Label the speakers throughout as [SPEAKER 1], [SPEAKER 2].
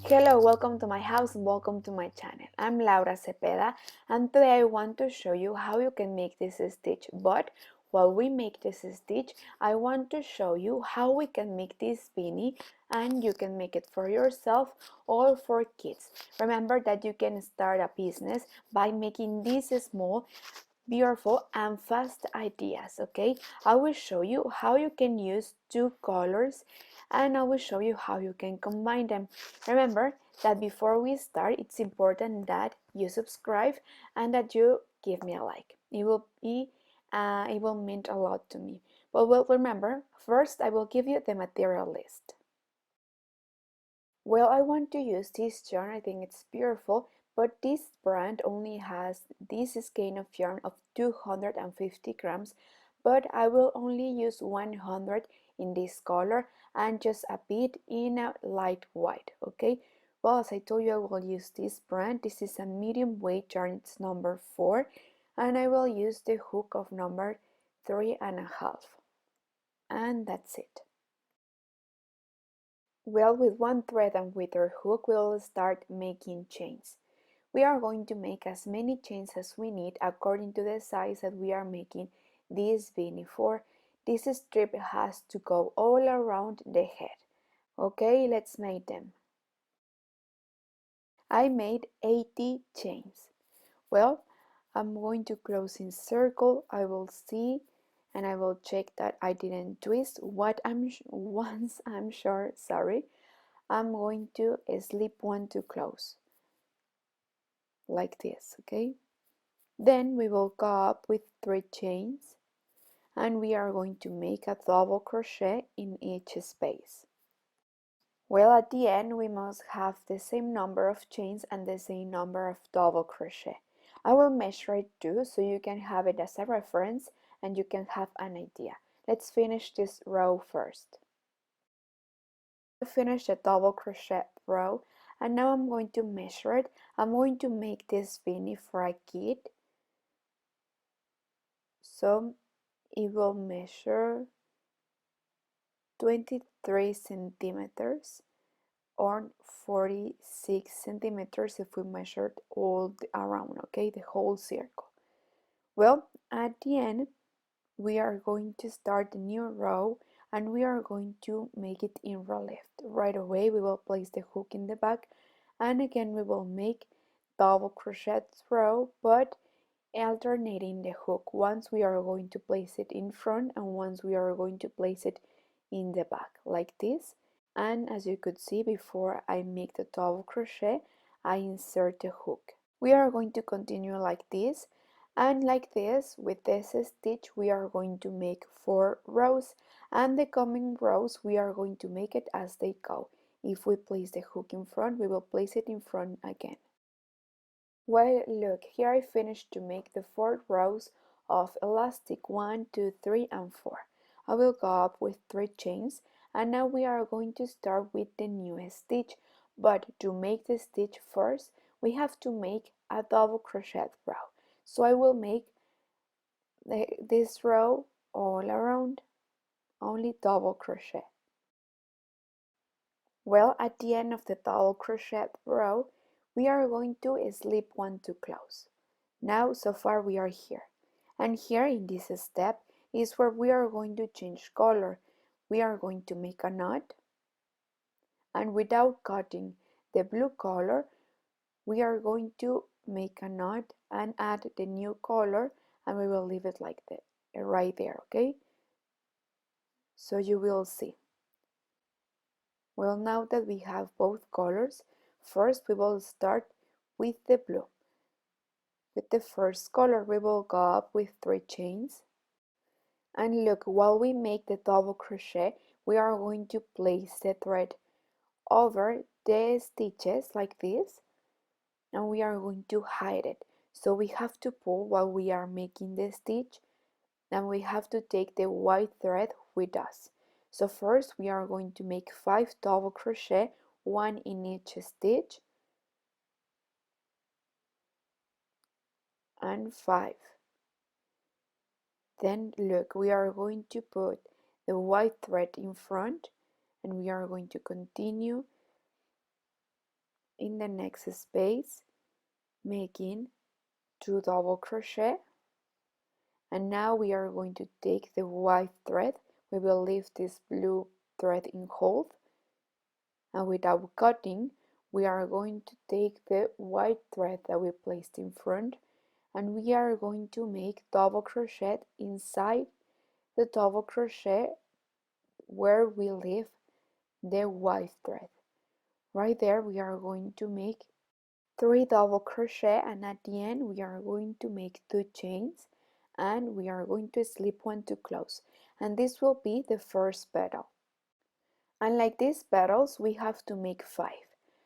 [SPEAKER 1] Hello, welcome to my house and welcome to my channel. I'm Laura Cepeda and today I want to show you how you can make this stitch. But while we make this stitch, I want to show you how we can make this beanie, and you can make it for yourself or for kids. Remember that you can start a business by making these small, beautiful and fast ideas. Okay, I will show you how you can use two colors and I will show you how you can combine them. Remember that before we start, it's important that you subscribe and that you give me a like. It will mean a lot to me. But well, remember, first I will give you the material list. Well, I want to use this yarn. I think it's beautiful, but this brand only has this skein of yarn of 250 grams, but I will only use 100 in this color and just a bit in a light white. Okay, well, as I told you, I will use this brand. This is a medium weight yarn. It's number 4, and I will use the hook of number 3.5, and that's it. Well, with one thread and with our hook, we'll start making chains. We are going to make as many chains as we need according to the size that we are making this beanie for. This strip has to go all around the head. Okay, let's make them. I made 80 chains. Well, I'm going to close in circle. I will see and I will check that I didn't twist. Once I'm sure, sorry, I'm going to slip one to close like this. Okay, then we will go up with 3 chains and we are going to make a double crochet in each space. Well, at the end we must have the same number of chains and the same number of double crochet. I will measure it too so you can have it as a reference and you can have an idea. Let's finish this row first. I finished the double crochet row and now I'm going to measure it. I'm going to make this beanie for a kid, so it will measure 23 centimeters or 46 centimeters if we measured all around, okay, the whole circle. Well, at the end we are going to start a new row and we are going to make it in relief. Right away we will place the hook in the back and again we will make double crochet row, but alternating the hook. Once we are going to place it in front and once we are going to place it in the back like this. And as you could see, before I make the double crochet, I insert the hook. We are going to continue like this, and like this with this stitch we are going to make 4 rows, and the coming rows we are going to make it as they go. If we place the hook in front, we will place it in front again. Well, look, here I finished to make the 4 rows of elastic 1, 2, 3 and 4. I will go up with 3 chains and now we are going to start with the new stitch, but to make the stitch first we have to make a double crochet row. So I will make this row all around, only double crochet. Well, at the end of the double crochet row we are going to slip one to close. Now so far we are here, and here in this step is where we are going to change color. We are going to make a knot, and without cutting the blue color we are going to make a knot and add the new color, and we will leave it like that right there. Okay, so you will see. Well, now that we have both colors, first we will start with the blue. With the first color we will go up with 3 chains, and look, while we make the double crochet we are going to place the thread over the stitches like this, and we are going to hide it. So we have to pull while we are making the stitch, and we have to take the white thread with us. So first we are going to make 5 double crochet, 1 in each stitch, and 5. Then look, we are going to put the white thread in front and we are going to continue in the next space, making 2 double crochet, and now we are going to take the white thread. We will leave this blue thread in hold, and without cutting we are going to take the white thread that we placed in front, and we are going to make double crochet inside the double crochet where we leave the white thread. Right there we are going to make 3 double crochet, and at the end we are going to make 2 chains, and we are going to slip one to close, and this will be the first petal. And like these petals we have to make 5.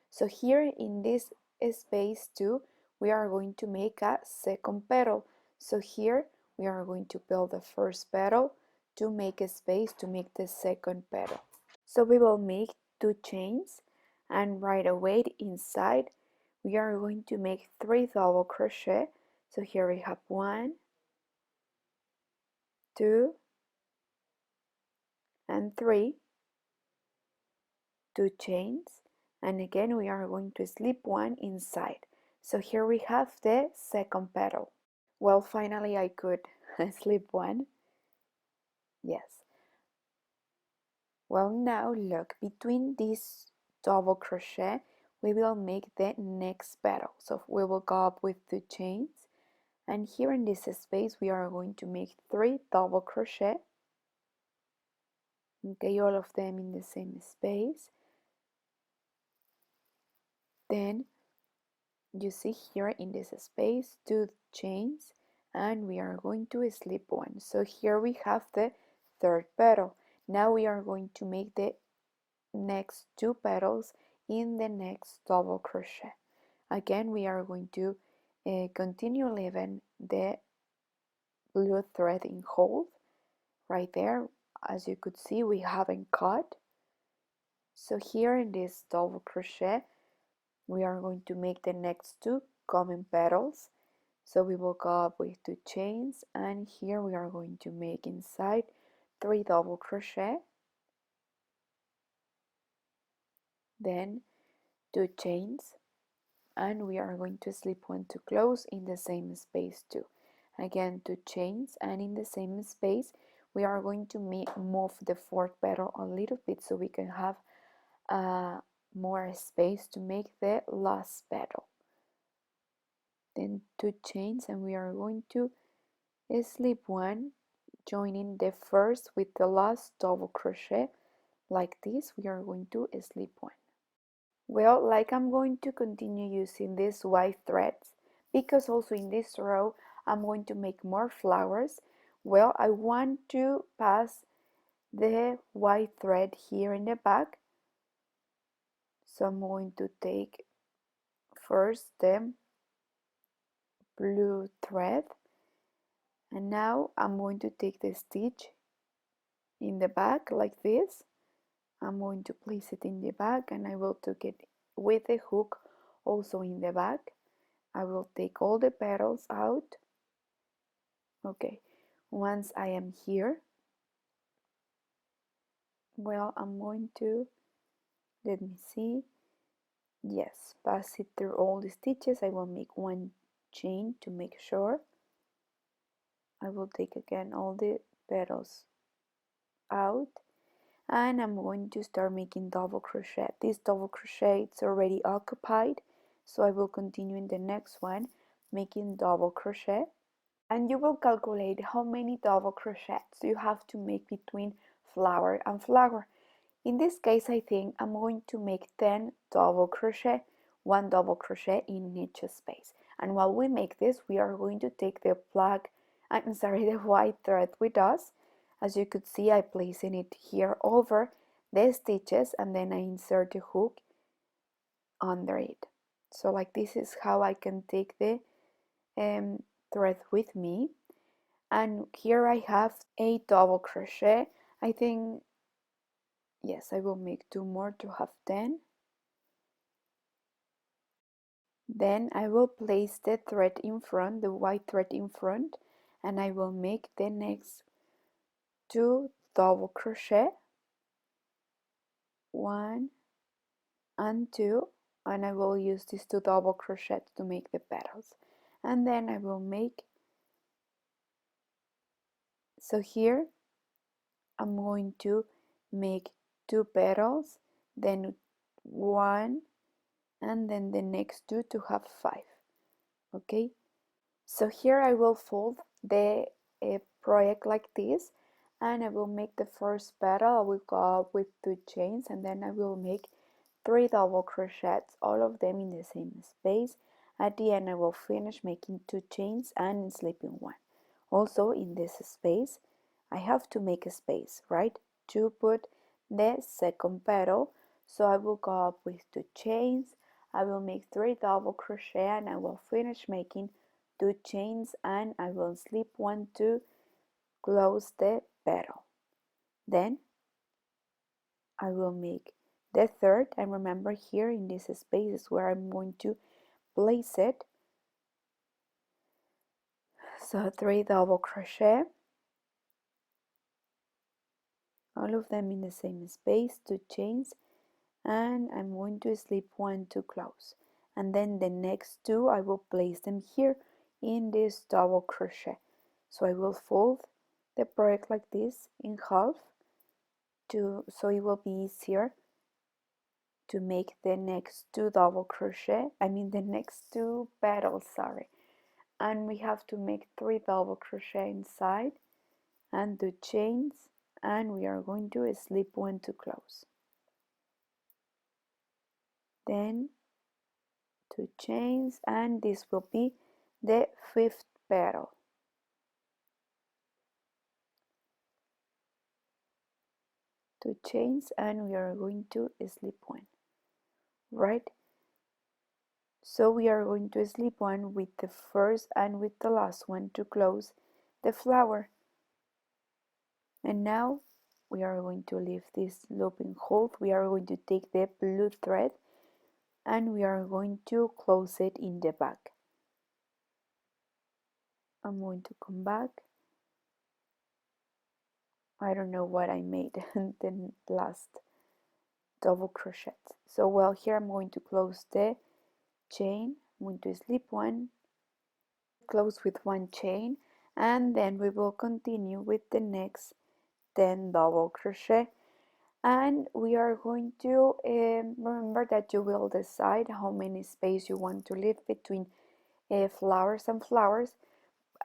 [SPEAKER 1] So here in this space too we are going to make a second petal. So here we are going to build the first petal to make a space to make the second petal. So we will make 2 chains, and right away inside we are going to make 3 double crochet. So here we have 1, 2, and 3, 2 chains, and again we are going to slip one inside. So here we have the second petal. Well, finally I could slip one. Yes. Well, now look, between this double crochet we will make the next petal. So we will go up with 2 chains, and here in this space we are going to make 3 double crochet. Okay, all of them in the same space. Then you see here in this space 2 chains, and we are going to slip one. So here we have the third petal. Now we are going to make the next 2 petals in the next double crochet. Again we are going to continue leaving the blue thread in hold right there. As you could see, we haven't cut. So here in this double crochet we are going to make the next 2 coming petals. So we will go up with 2 chains, and here we are going to make inside 3 double crochet, then 2 chains, and we are going to slip one to close in the same space too. Again 2 chains, and in the same space we are going to move the fourth petal a little bit so we can have more space to make the last petal. Then 2 chains, and we are going to slip one, joining the first with the last double crochet. Like this we are going to slip one. Well, like I'm going to continue using these white threads because also in this row I'm going to make more flowers. Well, I want to pass the white thread here in the back, so I'm going to take first the blue thread, and now I'm going to take the stitch in the back like this. I'm going to place it in the back, and I will take it with the hook also in the back. I will take all the petals out. Okay, once I am here, well, I'm going to, let me see, yes, pass it through all the stitches. I will make 1 chain to make sure. I will take again all the petals out, and I'm going to start making double crochet. This double crochet it's already occupied, so I will continue in the next one making double crochet, and you will calculate how many double crochets you have to make between flower and flower. In this case I think I'm going to make 10 double crochet, 1 double crochet in each space. And while we make this we are going to take the the white thread with us. As you could see, I placing it here over the stitches, and then I insert the hook under it. So like this is how I can take the thread with me. And here I have 8 double crochet. I think, yes, I will make 2 more to have 10. Then I will place the thread in front, the white thread in front, and I will make the next 2 double crochet, 1 and 2, and I will use these 2 double crochets to make the petals. And then I will make, so here I'm going to make 2 petals, then 1, and then the next 2 to have 5. Okay, so here I will fold the project like this, and I will make the first petal. I will go up with 2 chains, and then I will make 3 double crochets, all of them in the same space. At the end I will finish making 2 chains and slipping 1. Also in this space I have to make a space, right, to put the second petal. So I will go up with 2 chains, I will make 3 double crochet, and I will finish making 2 chains, and I will slip 1 to close the petal. Then I will make the third, and remember here in this space is where I'm going to place it. So 3 double crochet, all of them in the same space, 2 chains, and I'm going to slip 1 to close, and then the next 2 I will place them here in this double crochet. So I will fold the project like this in half so it will be easier to make the next 2 double crochet, the next 2 petals, sorry. And we have to make 3 double crochet inside and 2 chains, and we are going to slip 1 to close. Then 2 chains, and this will be the 5th petal. 2 chains, and we are going to slip 1, right? So we are going to slip 1 with the first and with the last one to close the flower. And now we are going to leave this loop in hold. We are going to take the blue thread and we are going to close it in the back. I'm going to come back. I don't know what I made the last double crochet. So well, here I'm going to close the chain. I'm going to slip 1, close with 1 chain, and then we will continue with the next 10 double crochet. And we are going to remember that you will decide how many space you want to leave between flowers and flowers,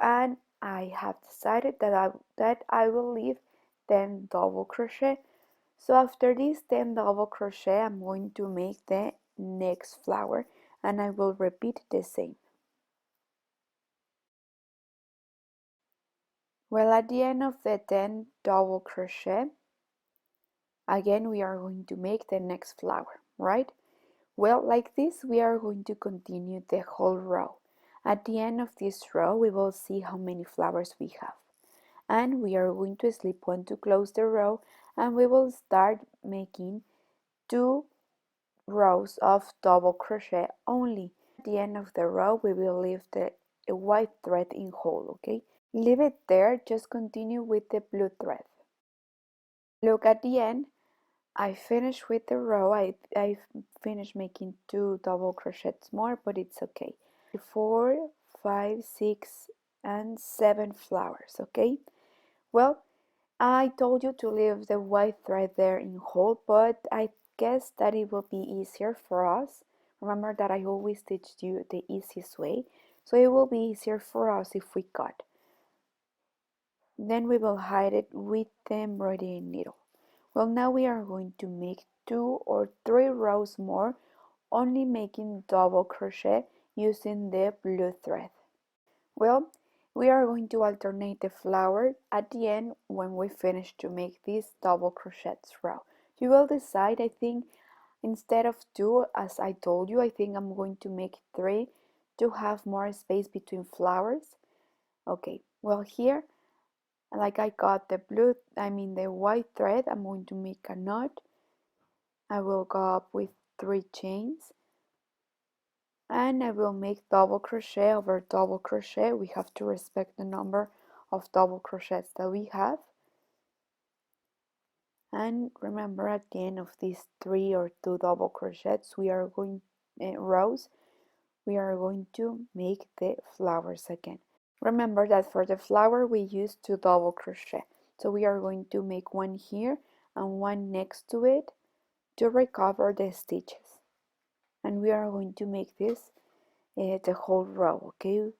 [SPEAKER 1] and I have decided that I will leave 10 double crochet. So after this 10 double crochet I'm going to make the next flower, and I will repeat the same. Well, at the end of the 10 double crochet, again we are going to make the next flower, right? Well, like this we are going to continue the whole row. At the end of this row we will see how many flowers we have, and we are going to slip 1 to close the row, and we will start making 2 rows of double crochet only. At the end of the row we will leave the white thread in hold, okay? Leave it there, just continue with the blue thread. Look at the end, I finished with the row. I finished making 2 double crochets more, but it's okay. 4, 5, 6 and 7 flowers, okay? Well, I told you to leave the white thread there in hold, but I guess that it will be easier for us. Remember that I always teach you the easiest way, so it will be easier for us if we cut. Then we will hide it with the embroidery needle. Well, now we are going to make 2 or 3 rows more, only making double crochet using the blue thread. Well, we are going to alternate the flower at the end when we finish to make this double crochets row. You will decide. I think instead of 2, as I told you, I think I'm going to make 3 to have more space between flowers. Okay, well here, like I got the the white thread, I'm going to make a knot. I will go up with 3 chains, and I will make double crochet over double crochet. We have to respect the number of double crochets that we have. And remember, at the end of these 3 or 2 double crochets, we are going rows, we are going to make the flowers again. Remember that for the flower we use 2 double crochet. So we are going to make one here and one next to it to recover the stitches. And we are going to make this the whole row, okay?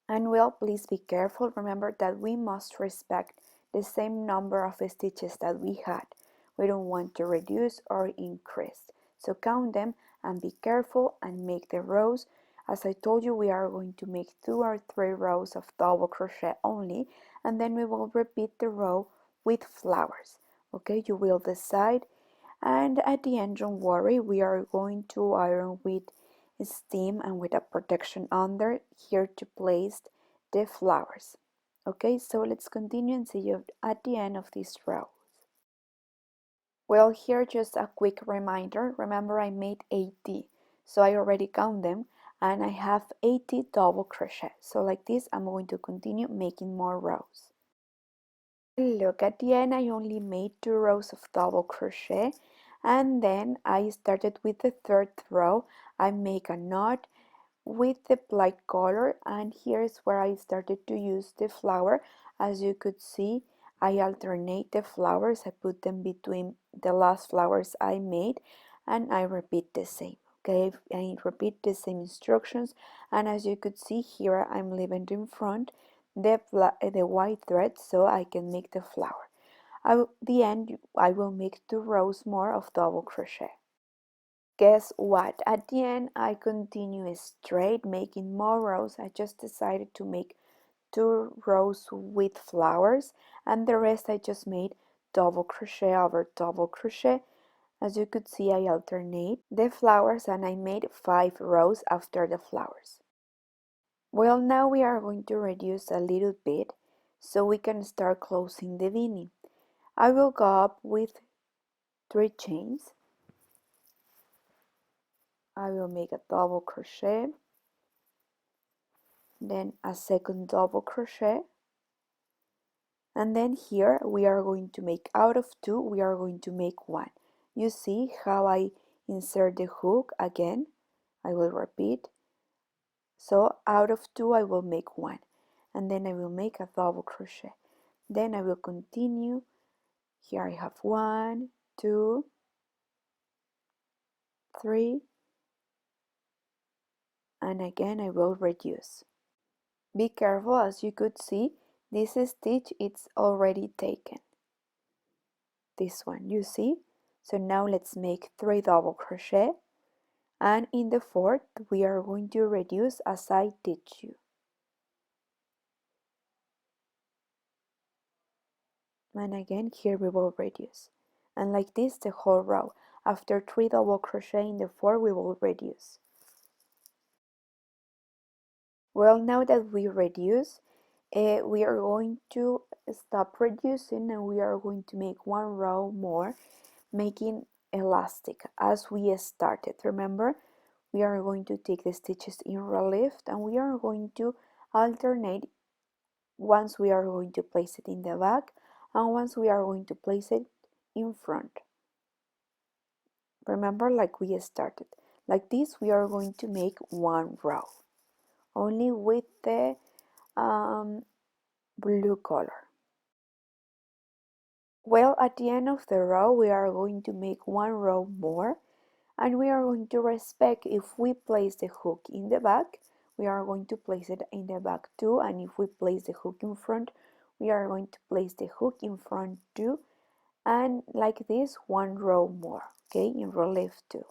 [SPEAKER 1] And well, please be careful. Remember that we must respect the same number of stitches that we had. We don't want to reduce or increase. So count them and be careful and make the rows. As I told you, we are going to make 2 or 3 rows of double crochet only, and then we will repeat the row with flowers. Okay, you will decide. And at the end, don't worry, we are going to iron with steam and with a protection under here to place the flowers. Okay, so let's continue and see you at the end of this row. Well, here just a quick reminder. Remember I made 80, so I already count them and I have 80 double crochet. So like this, I'm going to continue making more rows. Look, at the end I only made 2 rows of double crochet, and then I started with the third row. I make a knot with the light color, and here's where I started to use the flower. As you could see, I alternate the flowers. I put them between the last flowers I made, and I repeat the same. Okay, I repeat the same instructions, and as you could see here, I'm leaving in front the white thread so I can make the flower. At the end, I will make 2 rows more of double crochet. Guess what? At the end, I continue straight, making more rows. I just decided to make 2 rows with flowers, and the rest I just made double crochet over double crochet. As you could see, I alternate the flowers and I made 5 rows after the flowers. Well, now we are going to reduce a little bit so we can start closing the beanie. I will go up with 3 chains. I will make a double crochet, then a second double crochet, and then here we are going to make, out of 2 we are going to make 1. You see how I insert the hook again? I will repeat. So out of 2 I will make 1, and then I will make a double crochet. Then I will continue. Here I have 1, 2, 3, and again I will reduce. Be careful, as you could see, this stitch it's already taken. This one, you see? So now let's make 3 double crochet, and in the 4th we are going to reduce as I teach you. And again here we will reduce. And like this the whole row. After 3 double crochet in the 4 we will reduce. Well, now that we reduce, we are going to stop reducing and we are going to make 1 row more, making elastic as we started. Remember, we are going to take the stitches in relief and we are going to alternate. Once we are going to place it in the back and once we are going to place it in front. Remember, like we started. Like this we are going to make 1 row, only with the blue color. Well, at the end of the row we are going to make 1 row more, and we are going to respect, if we place the hook in the back, we are going to place it in the back too, and if we place the hook in front, we are going to place the hook in front too, and like this 1 row more, okay, in relief too.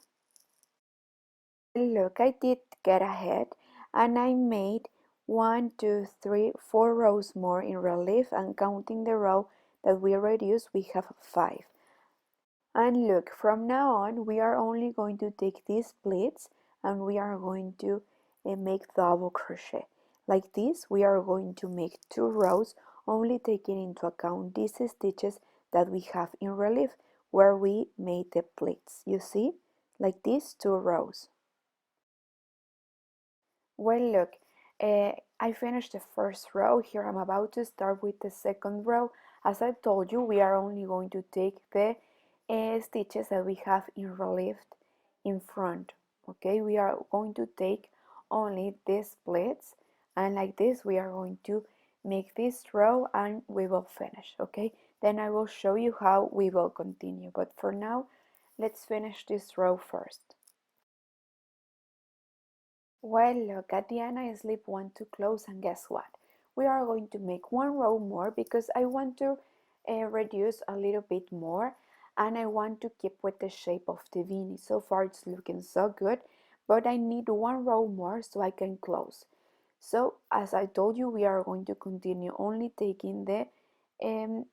[SPEAKER 1] Look, I did get ahead and I made 1, 2, 3, 4 rows more in relief, and counting the row that we reduced, we have 5. And look, from now on we are only going to take these pleats and we are going to make double crochet. Like this we are going to make 2 rows, only taking into account these stitches that we have in relief where we made the pleats. You see, like these 2 rows. Well, look, I finished the first row. Here I'm about to start with the second row. As I told you, we are only going to take the stitches that we have in relief in front. Okay, we are going to take only these pleats, and like this we are going to make this row and we will finish. Okay, then I will show you how we will continue, but for now let's finish this row first. Well, look, at the end I slip one to close, and guess what? We are going to make one row more because I want to reduce a little bit more, and I want to keep with the shape of the beanie. So far it's looking so good, but I need one row more so I can close. So as I told you, we are going to continue only taking the um,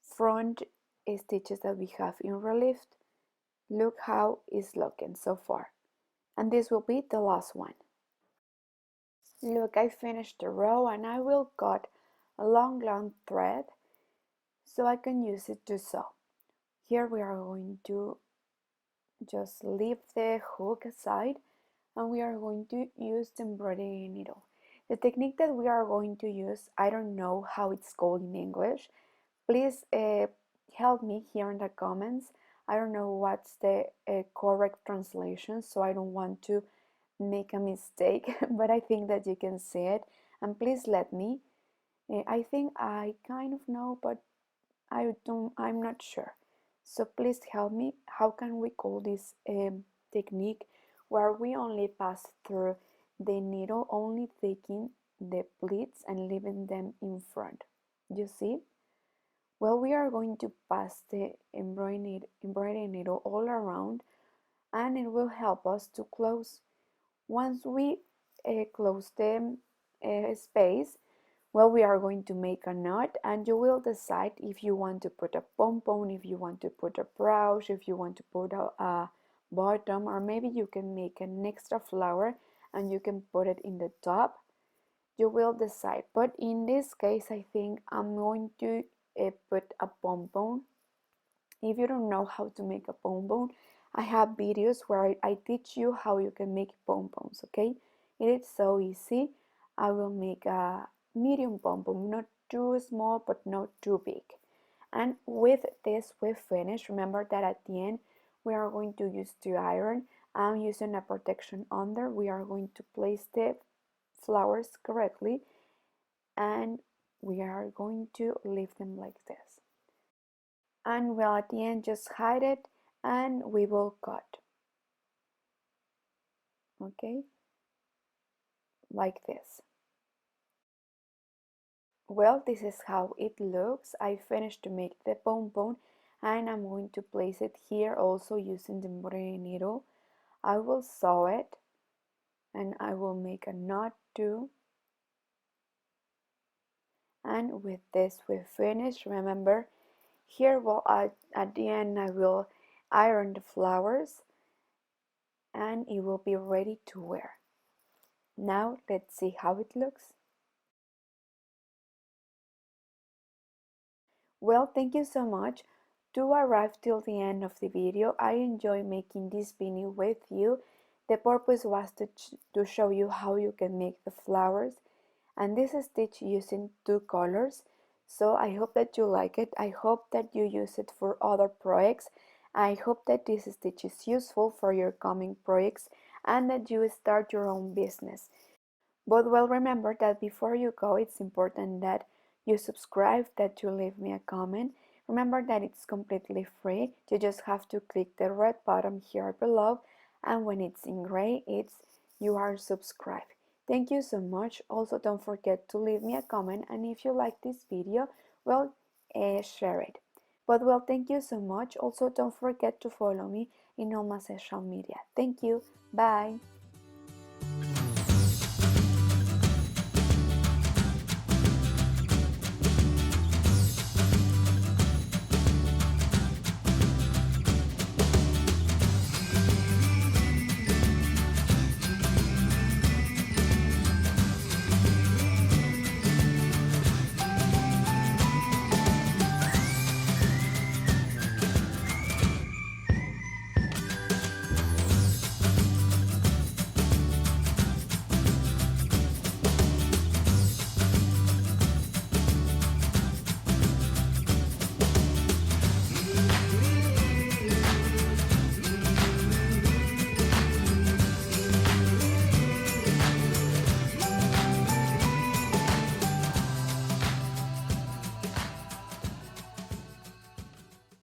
[SPEAKER 1] front stitches that we have in relief. Look how it's looking so far, and this will be the last one. Look, I finished the row, and I will cut a long thread so I can use it to sew. Here we are going to just leave the hook aside, and we are going to use the embroidery needle. The technique that we are going to use, I don't know how it's called in English. Please help me here in the comments. I don't know what's the correct translation, so I don't want to make a mistake, but I think that you can see it, and please let me. I think I kind of know, but I'm not sure. So please help me. How can we call this technique where we only pass through the needle, only taking the pleats and leaving them in front? You see? Well, we are going to pass the embroidery needle all around, and it will help us to close. Once we close the space, well, we are going to make a knot, and you will decide if you want to put a pom-pom, if you want to put a brooch, if you want to put a bottom, or maybe you can make an extra flower and you can put it in the top. You will decide, but in this case I think I'm going to put a pom-pom. If you don't know how to make a pom-pom, I have videos where I teach you how you can make pom-poms, okay? It is so easy. I will make a medium pom-pom, not too small but not too big. And with this we finish. Remember that at the end we are going to use the iron. I'm using a protection under. We are going to place the flowers correctly, and we are going to leave them like this. And we'll at the end just hide it, and we will cut, okay, like this. Well, this is how it looks. I finished to make the pom-pom, and I'm going to place it here also using the embroidery needle. I will sew it, and I will make a knot too. And with this we finish. Remember, here well at the end I will iron the flowers, and it will be ready to wear. Now let's see how it looks. Well, thank you so much to arrive till the end of the video. I enjoy making this beanie with you. The purpose was to show you how you can make the flowers, and this is stitched using two colors. So I hope that you like it. I hope that you use it for other projects. I hope that this stitch is useful for your coming projects and that you start your own business. But well, remember that before you go, it's important that you subscribe, that you leave me a comment. Remember that it's completely free. You just have to click the red button here below, and when it's in gray, it's you are subscribed. Thank you so much. Also, don't forget to leave me a comment, and if you like this video, well, share it. But well, thank you so much. Also, don't forget to follow me in all my social media. Thank you. Bye.